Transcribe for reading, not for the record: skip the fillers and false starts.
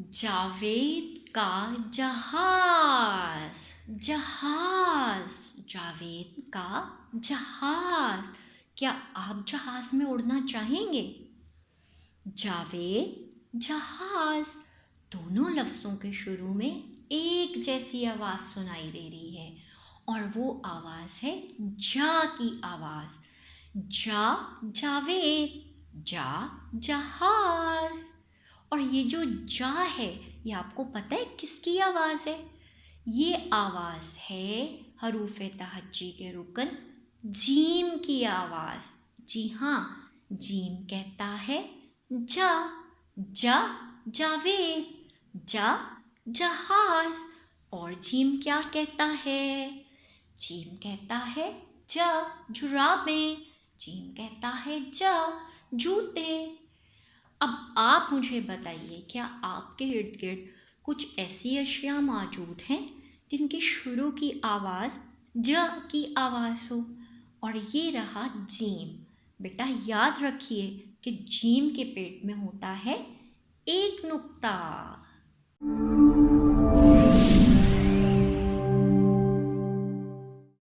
जावेद का जहाज, जहाज, जावेद का जहाज। क्या आप जहाज में उड़ना चाहेंगे? जावेद जहाज, दोनों लफ्ज़ों के शुरू में एक जैसी आवाज़ सुनाई दे रही है और वो आवाज़ है जा की आवाज़। जा जावेद, जा जहाज। और ये जो जा है, ये आपको पता है किसकी आवाज़ है? ये आवाज़ है हरूफ तहज्जी के रुकन जीम की आवाज़। जी हाँ, जीम कहता है जा, जा जावेद, जा जहाज। और जीम क्या कहता है? जीम कहता है जा जुराबें। जीम कहता है जा जूते। अब आप मुझे बताइए, क्या आपके इर्द गिर्द कुछ ऐसी अशिया मौजूद हैं जिनकी शुरू की आवाज़ ज की आवाज़ हो? और ये रहा जीम। बेटा याद रखिए कि जीम के पेट में होता है एक नुक्ता।